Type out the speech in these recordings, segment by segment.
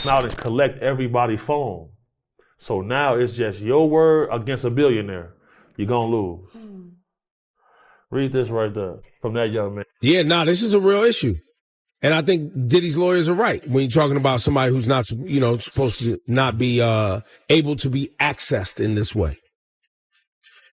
Now to collect everybody's phone. So now it's just your word against a billionaire. You're going to lose. Read this right there from that young man. Yeah, this is a real issue. And I think Diddy's lawyers are right when you're talking about somebody who's not, supposed to not be able to be accessed in this way.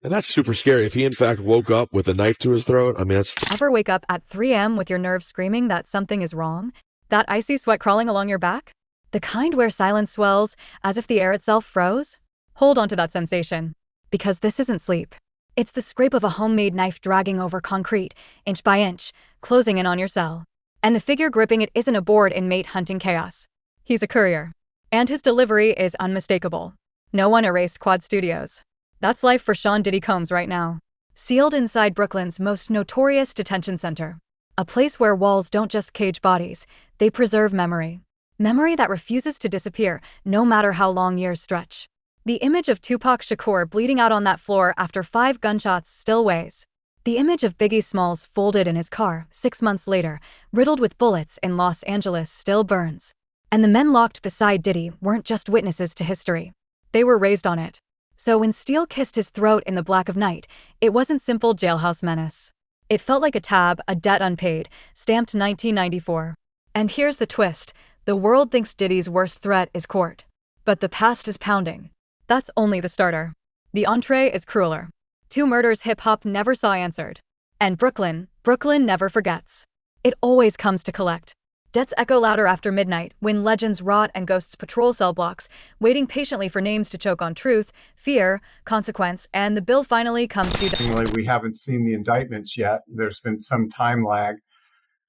And that's super scary. If he, in fact, woke up with a knife to his throat, I mean, that's... Ever wake up at 3 a.m. with your nerves screaming that something is wrong? That icy sweat crawling along your back? The kind where silence swells as if the air itself froze? Hold on to that sensation. Because this isn't sleep. It's the scrape of a homemade knife dragging over concrete, inch by inch, closing in on your cell. And the figure gripping it isn't a bored inmate hunting chaos. He's a courier. And his delivery is unmistakable. No one erased Quad Studios. That's life for Sean Diddy Combs right now. Sealed inside Brooklyn's most notorious detention center. A place where walls don't just cage bodies, they preserve memory. Memory that refuses to disappear, no matter how long years stretch. The image of Tupac Shakur bleeding out on that floor after 5 gunshots still weighs. The image of Biggie Smalls folded in his car 6 months later, riddled with bullets in Los Angeles still burns. And the men locked beside Diddy weren't just witnesses to history. They were raised on it. So when steel kissed his throat in the black of night, it wasn't simple jailhouse menace. It felt like a tab, a debt unpaid, stamped 1994. And here's the twist. The world thinks Diddy's worst threat is court. But the past is pounding. That's only the starter. The entree is crueler. 2 murders hip-hop never saw answered. And Brooklyn never forgets. It always comes to collect. Debts echo louder after midnight, when legends rot and ghosts patrol cell blocks, waiting patiently for names to choke on truth, fear, consequence, and the bill finally comes due. We haven't seen the indictments yet. There's been some time lag.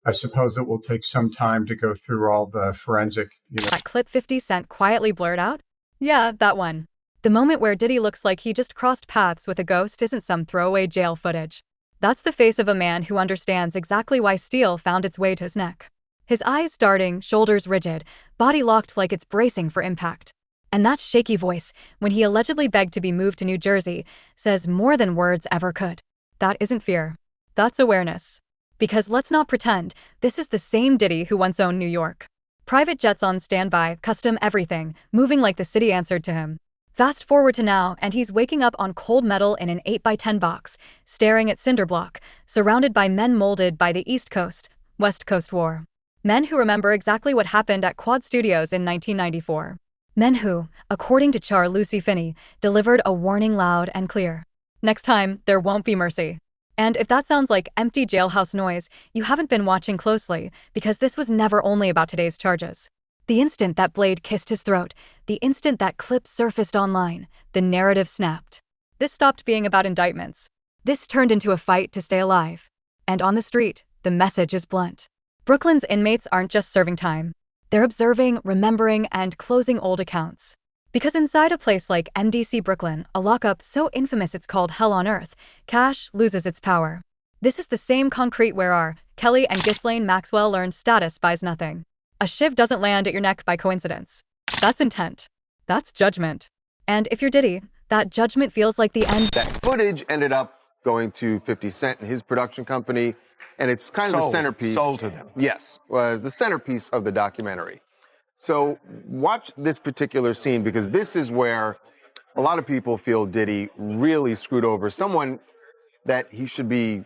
I suppose it will take some time to go through all the forensic, That clip 50 Cent quietly blurred out? Yeah, that one. The moment where Diddy looks like he just crossed paths with a ghost isn't some throwaway jail footage. That's the face of a man who understands exactly why steel found its way to his neck. His eyes darting, shoulders rigid, body locked like it's bracing for impact. And that shaky voice, when he allegedly begged to be moved to New Jersey, says more than words ever could. That isn't fear. That's awareness. Because let's not pretend, this is the same Diddy who once owned New York. Private jets on standby, custom everything, moving like the city answered to him. Fast forward to now, and he's waking up on cold metal in an 8x10 box, staring at cinder block, surrounded by men molded by the East Coast, West Coast War. Men who remember exactly what happened at Quad Studios in 1994. Men who, according to Char Lucy Finney, delivered a warning loud and clear. Next time, there won't be mercy. And if that sounds like empty jailhouse noise, you haven't been watching closely, because this was never only about today's charges. The instant that blade kissed his throat, the instant that clip surfaced online, the narrative snapped. This stopped being about indictments. This turned into a fight to stay alive. And on the street, the message is blunt. Brooklyn's inmates aren't just serving time. They're observing, remembering, and closing old accounts. Because inside a place like MDC Brooklyn, a lockup so infamous it's called hell on earth, cash loses its power. This is the same concrete where our Kelly and Ghislaine Maxwell learned status buys nothing. A shiv doesn't land at your neck by coincidence. That's intent. That's judgment. And if you're Diddy, that judgment feels like the end. That footage ended up going to 50 Cent and his production company, and it's kind of the centerpiece. Sold to them. Yes, the centerpiece of the documentary. So watch this particular scene, because this is where a lot of people feel Diddy really screwed over someone that he should be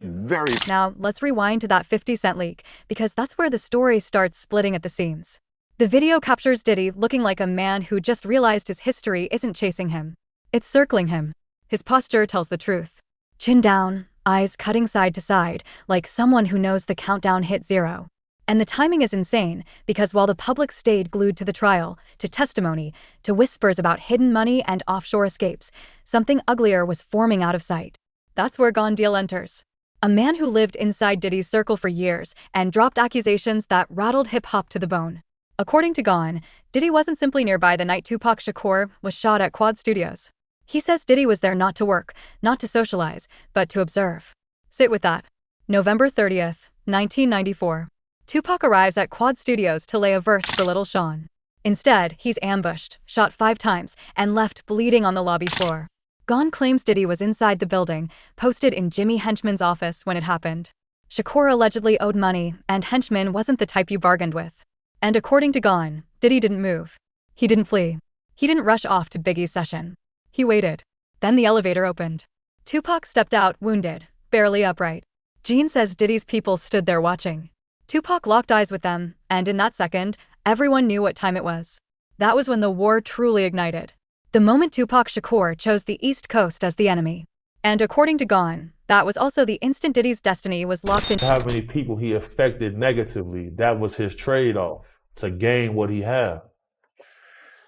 very... Now, let's rewind to that 50 Cent leak, because that's where the story starts splitting at the seams. The video captures Diddy looking like a man who just realized his history isn't chasing him. It's circling him. His posture tells the truth. Chin down, eyes cutting side to side, like someone who knows the countdown hit 0. And the timing is insane, because while the public stayed glued to the trial, to testimony, to whispers about hidden money and offshore escapes, something uglier was forming out of sight. That's where Gone Deal enters. A man who lived inside Diddy's circle for years and dropped accusations that rattled hip-hop to the bone. According to Gone, Diddy wasn't simply nearby the night Tupac Shakur was shot at Quad Studios. He says Diddy was there not to work, not to socialize, but to observe. Sit with that. November 30th, 1994. Tupac arrives at Quad Studios to lay a verse for Little Sean. Instead, he's ambushed, shot 5 times, and left bleeding on the lobby floor. Gone claims Diddy was inside the building, posted in Jimmy Henchman's office when it happened. Shakur allegedly owed money, and Henchman wasn't the type you bargained with. And according to Gone, Diddy didn't move. He didn't flee. He didn't rush off to Biggie's session. He waited. Then the elevator opened. Tupac stepped out, wounded, barely upright. Gene says Diddy's people stood there watching. Tupac locked eyes with them, and in that second, everyone knew what time it was. That was when the war truly ignited. The moment Tupac Shakur chose the East Coast as the enemy. And according to Gone, that was also the instant Diddy's destiny was locked in. How many people he affected negatively, that was his trade-off to gain what he had.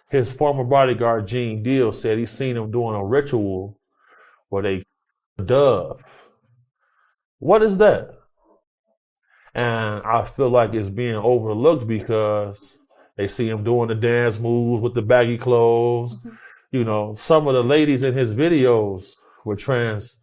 His former bodyguard, Gene Deal, said he seen him doing a ritual where they dove. What is that? And I feel like it's being overlooked because they see him doing the dance moves with the baggy clothes. You know, some of the ladies in his videos were trans.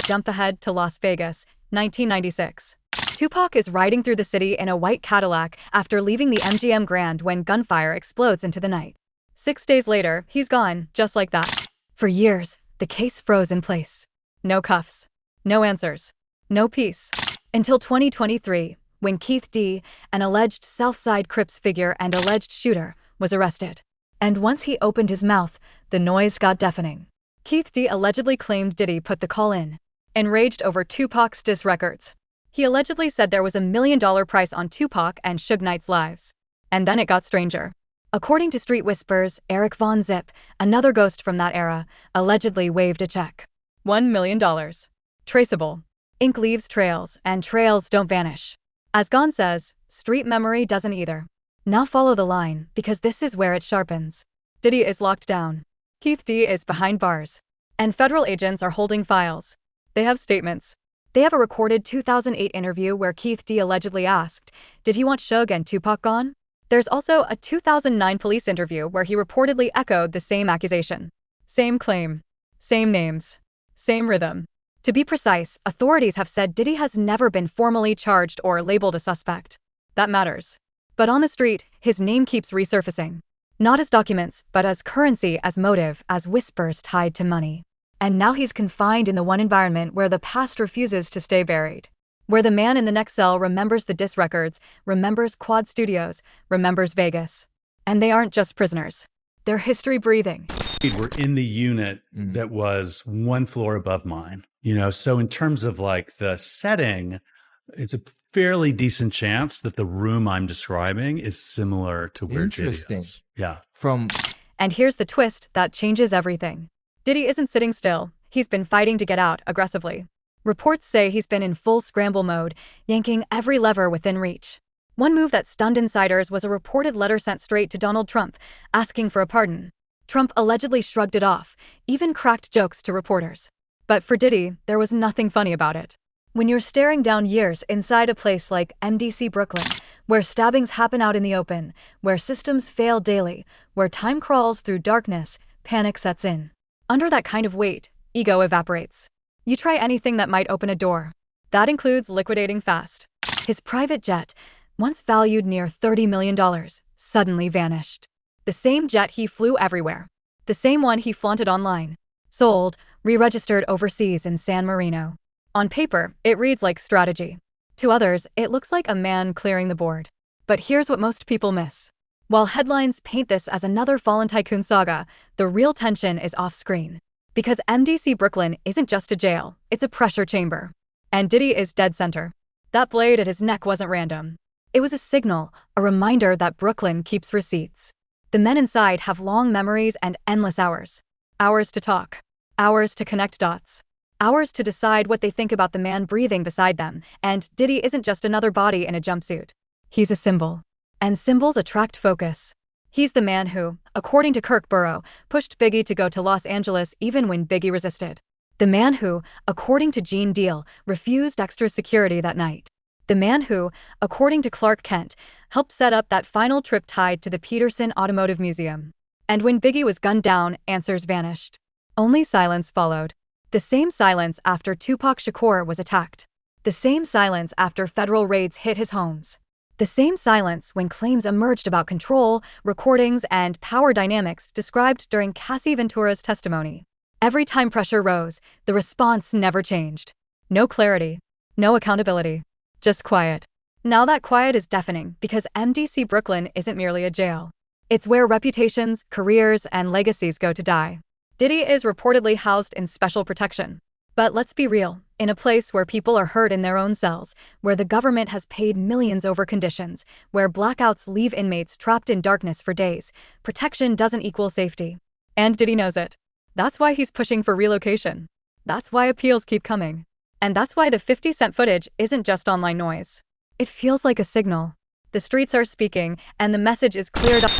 Jump ahead to Las Vegas, 1996. Tupac is riding through the city in a white Cadillac after leaving the MGM Grand when gunfire explodes into the night. 6 days later, he's gone, just like that. For years, the case froze in place. No cuffs. No answers. No peace. Until 2023, when Keith D., an alleged Southside Crips figure and alleged shooter, was arrested. And once he opened his mouth, the noise got deafening. Keith D. allegedly claimed Diddy put the call in. Enraged over Tupac's diss records. He allegedly said there was $1 million price on Tupac and Suge Knight's lives. And then it got stranger. According to Street Whispers, Eric Von Zip, another ghost from that era, allegedly waved a check. $1 million. Traceable. Ink leaves trails, and trails don't vanish. As Gone says, street memory doesn't either. Now follow the line, because this is where it sharpens. Diddy is locked down. Keith D. is behind bars. And federal agents are holding files. They have statements. They have a recorded 2008 interview where Keith D. allegedly asked, did he want Suge and Tupac gone? There's also a 2009 police interview where he reportedly echoed the same accusation. Same claim. Same names. Same rhythm. To be precise, authorities have said Diddy has never been formally charged or labeled a suspect. That matters. But on the street, his name keeps resurfacing. Not as documents, but as currency, as motive, as whispers tied to money. And now he's confined in the one environment where the past refuses to stay buried. Where the man in the next cell remembers the diss records, remembers Quad Studios, remembers Vegas. And they aren't just prisoners. They're history breathing. We're in the unit that was one floor above mine. You know, so in terms of like the setting, it's a fairly decent chance that the room I'm describing is similar to where Diddy is. Yeah. And here's the twist that changes everything. Diddy isn't sitting still. He's been fighting to get out aggressively. Reports say he's been in full scramble mode, yanking every lever within reach. One move that stunned insiders was a reported letter sent straight to Donald Trump, asking for a pardon. Trump allegedly shrugged it off, even cracked jokes to reporters. But for Diddy, there was nothing funny about it. When you're staring down years inside a place like MDC Brooklyn, where stabbings happen out in the open, where systems fail daily, where time crawls through darkness, panic sets in. Under that kind of weight, ego evaporates. You try anything that might open a door. That includes liquidating fast. His private jet, once valued near $30 million, suddenly vanished. The same jet he flew everywhere. The same one he flaunted online. Sold, re-registered overseas in San Marino. On paper, it reads like strategy. To others, it looks like a man clearing the board. But here's what most people miss. While headlines paint this as another fallen tycoon saga, the real tension is off-screen. Because MDC Brooklyn isn't just a jail, it's a pressure chamber. And Diddy is dead center. That blade at his neck wasn't random. It was a signal, a reminder that Brooklyn keeps receipts. The men inside have long memories and endless hours. Hours to talk. Hours to connect dots. Hours to decide what they think about the man breathing beside them, and Diddy isn't just another body in a jumpsuit. He's a symbol. And symbols attract focus. He's the man who, according to Kirk Burrow, pushed Biggie to go to Los Angeles even when Biggie resisted. The man who, according to Gene Deal, refused extra security that night. The man who, according to Clark Kent, helped set up that final trip tied to the Peterson Automotive Museum. And when Biggie was gunned down, answers vanished. Only silence followed. The same silence after Tupac Shakur was attacked. The same silence after federal raids hit his homes. The same silence when claims emerged about control, recordings, and power dynamics described during Cassie Ventura's testimony. Every time pressure rose, the response never changed. No clarity. No accountability. Just quiet. Now that quiet is deafening because MDC Brooklyn isn't merely a jail. It's where reputations, careers, and legacies go to die. Diddy is reportedly housed in special protection. But let's be real, in a place where people are hurt in their own cells, where the government has paid millions over conditions, where blackouts leave inmates trapped in darkness for days, protection doesn't equal safety. And Diddy knows it. That's why he's pushing for relocation. That's why appeals keep coming. And that's why the 50 Cent footage isn't just online noise. It feels like a signal. The streets are speaking, and the message is cleared up.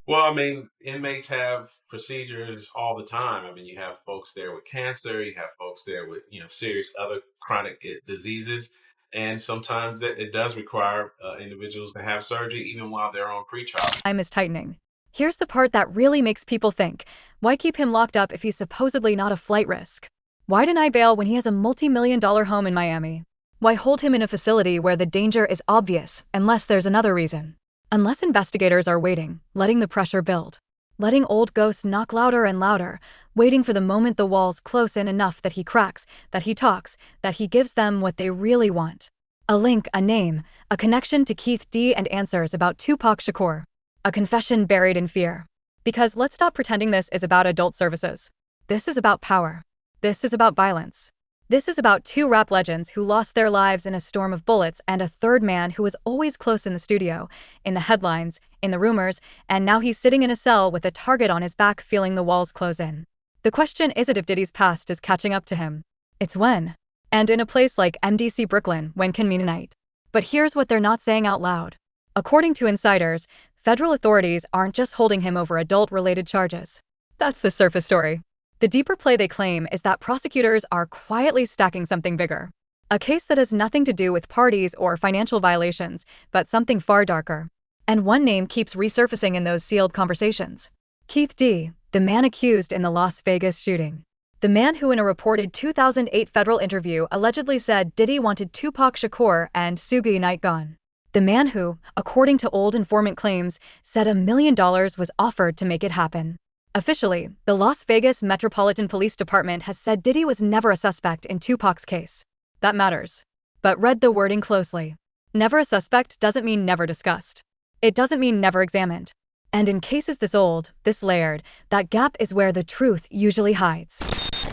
Well, I mean, inmates have procedures all the time. I mean, you have folks there with cancer, you have folks there with, serious other chronic diseases. And sometimes it does require individuals to have surgery even while they're on pretrial. Time is tightening. Here's the part that really makes people think. Why keep him locked up if he's supposedly not a flight risk? Why deny bail when he has a multi-million-dollar home in Miami? Why hold him in a facility where the danger is obvious, unless there's another reason? Unless investigators are waiting, letting the pressure build. Letting old ghosts knock louder and louder, waiting for the moment the walls close in enough that he cracks, that he talks, that he gives them what they really want. A link, a name, a connection to Keith D and answers about Tupac Shakur. A confession buried in fear. Because let's stop pretending this is about adult services. This is about power. This is about violence. This is about two rap legends who lost their lives in a storm of bullets and a third man who was always close in the studio, in the headlines, in the rumors, and now he's sitting in a cell with a target on his back feeling the walls close in. The question isn't if Diddy's past is catching up to him. It's when. And in a place like MDC Brooklyn, when can mean a night. But here's what they're not saying out loud. According to insiders, federal authorities aren't just holding him over adult-related charges. That's the surface story. The deeper play they claim is that prosecutors are quietly stacking something bigger. A case that has nothing to do with parties or financial violations, but something far darker. And one name keeps resurfacing in those sealed conversations. Keith D, the man accused in the Las Vegas shooting. The man who in a reported 2008 federal interview allegedly said Diddy wanted Tupac Shakur and Suge Knight gone. The man who, according to old informant claims, said $1 million was offered to make it happen. Officially, the Las Vegas Metropolitan Police Department has said Diddy was never a suspect in Tupac's case. That matters. But read the wording closely. Never a suspect doesn't mean never discussed. It doesn't mean never examined. And in cases this old, this layered, that gap is where the truth usually hides.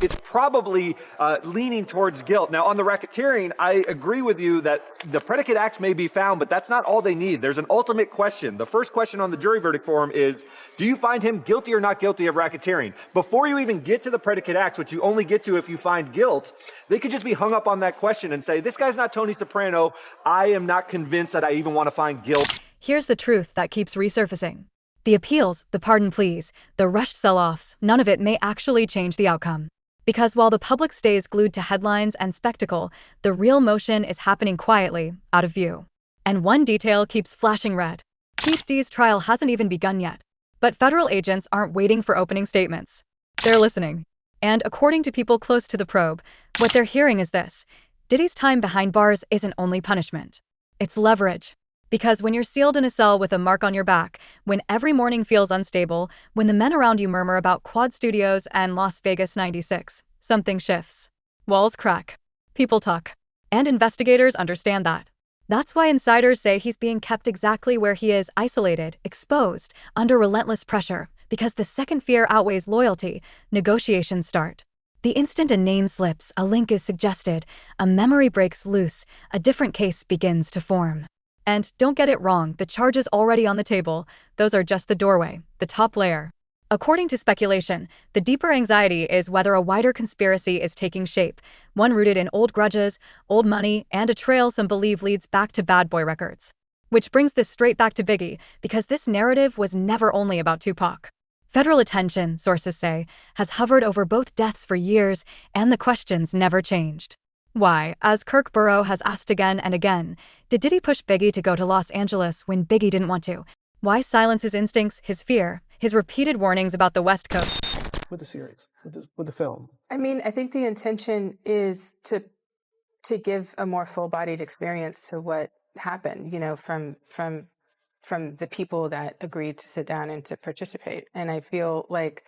It's probably leaning towards guilt. Now, on the racketeering, I agree with you that the predicate acts may be found, but that's not all they need. There's an ultimate question. The first question on the jury verdict form is, do you find him guilty or not guilty of racketeering? Before you even get to the predicate acts, which you only get to if you find guilt, they could just be hung up on that question and say, this guy's not Tony Soprano. I am not convinced that I even want to find guilt. Here's the truth that keeps resurfacing. The appeals, the pardon pleas, the rushed sell-offs, none of it may actually change the outcome. Because while the public stays glued to headlines and spectacle, the real motion is happening quietly, out of view. And one detail keeps flashing red. Keith D's trial hasn't even begun yet. But federal agents aren't waiting for opening statements. They're listening. And according to people close to the probe, what they're hearing is this. Diddy's time behind bars isn't only punishment. It's leverage. Because when you're sealed in a cell with a mark on your back, when every morning feels unstable, when the men around you murmur about Quad Studios and Las Vegas 96, something shifts. Walls crack. People talk. And investigators understand that. That's why insiders say he's being kept exactly where he is, isolated, exposed, under relentless pressure, because the second fear outweighs loyalty, negotiations start. The instant a name slips, a link is suggested, a memory breaks loose, a different case begins to form. And don't get it wrong, the charges already on the table, those are just the doorway, the top layer. According to speculation, the deeper anxiety is whether a wider conspiracy is taking shape, one rooted in old grudges, old money, and a trail some believe leads back to Bad Boy Records. Which brings this straight back to Biggie, because this narrative was never only about Tupac. Federal attention, sources say, has hovered over both deaths for years, and the questions never changed. Why, as Kirk Burrow has asked again and again, did Diddy push Biggie to go to Los Angeles when Biggie didn't want to? Why silence his instincts, his fear, his repeated warnings about the West Coast? With the series, with the film. I mean, I think the intention is to give a more full-bodied experience to what happened, from the people that agreed to sit down and to participate. And I feel like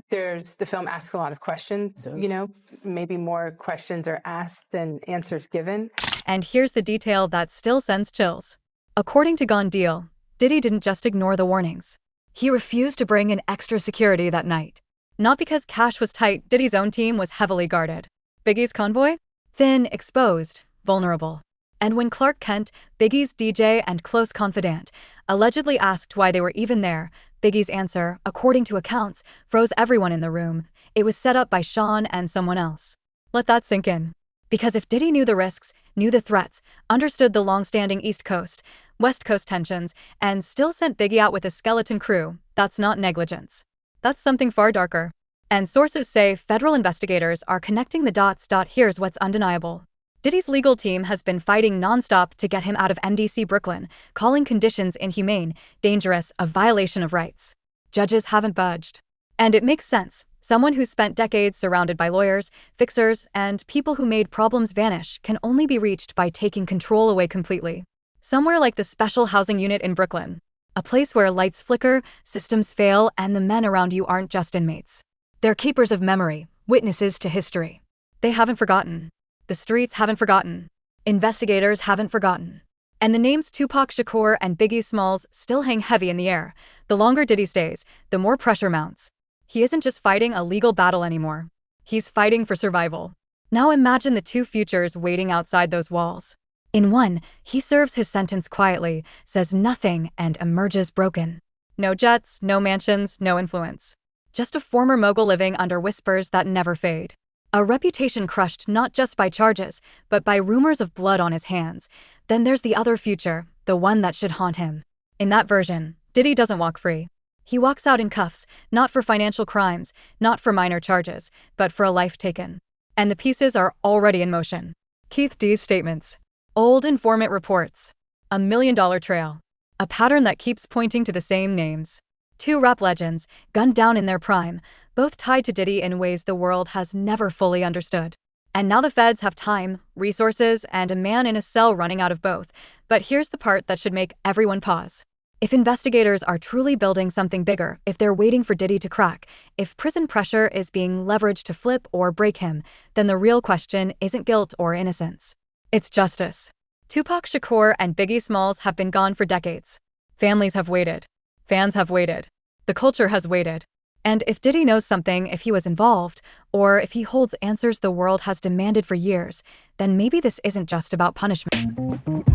the film asks a lot of questions, maybe more questions are asked than answers given. And here's the detail that still sends chills. According to Gone Deal, Diddy didn't just ignore the warnings. He refused to bring in extra security that night. Not because cash was tight, Diddy's own team was heavily guarded. Biggie's convoy? Thin, exposed, vulnerable. And when Clark Kent, Biggie's DJ and close confidant, allegedly asked why they were even there, Biggie's answer, according to accounts, froze everyone in the room. It was set up by Sean and someone else. Let that sink in. Because if Diddy knew the risks, knew the threats, understood the long-standing East Coast, West Coast tensions, and still sent Biggie out with a skeleton crew, that's not negligence. That's something far darker. And sources say federal investigators are connecting the dots. Here's what's undeniable. Diddy's legal team has been fighting nonstop to get him out of MDC Brooklyn, calling conditions inhumane, dangerous, a violation of rights. Judges haven't budged. And it makes sense. Someone who spent decades surrounded by lawyers, fixers, and people who made problems vanish can only be reached by taking control away completely. Somewhere like the special housing unit in Brooklyn. A place where lights flicker, systems fail, and the men around you aren't just inmates. They're keepers of memory, witnesses to history. They haven't forgotten. The streets haven't forgotten. Investigators haven't forgotten. And the names Tupac Shakur and Biggie Smalls still hang heavy in the air. The longer Diddy stays, the more pressure mounts. He isn't just fighting a legal battle anymore. He's fighting for survival. Now imagine the two futures waiting outside those walls. In one, he serves his sentence quietly, says nothing, and emerges broken. No jets, no mansions, no influence. Just a former mogul living under whispers that never fade. A reputation crushed not just by charges, but by rumors of blood on his hands. Then there's the other future, the one that should haunt him. In that version, Diddy doesn't walk free. He walks out in cuffs, not for financial crimes, not for minor charges, but for a life taken. And the pieces are already in motion. Keith D's statements. Old informant reports. $1 million trail. A pattern that keeps pointing to the same names. Two rap legends, gunned down in their prime, both tied to Diddy in ways the world has never fully understood. And now the feds have time, resources, and a man in a cell running out of both. But here's the part that should make everyone pause. If investigators are truly building something bigger, if they're waiting for Diddy to crack, if prison pressure is being leveraged to flip or break him, then the real question isn't guilt or innocence. It's justice. Tupac Shakur and Biggie Smalls have been gone for decades. Families have waited. Fans have waited. The culture has waited. And if Diddy knows something, if he was involved, or if he holds answers the world has demanded for years, then maybe this isn't just about punishment.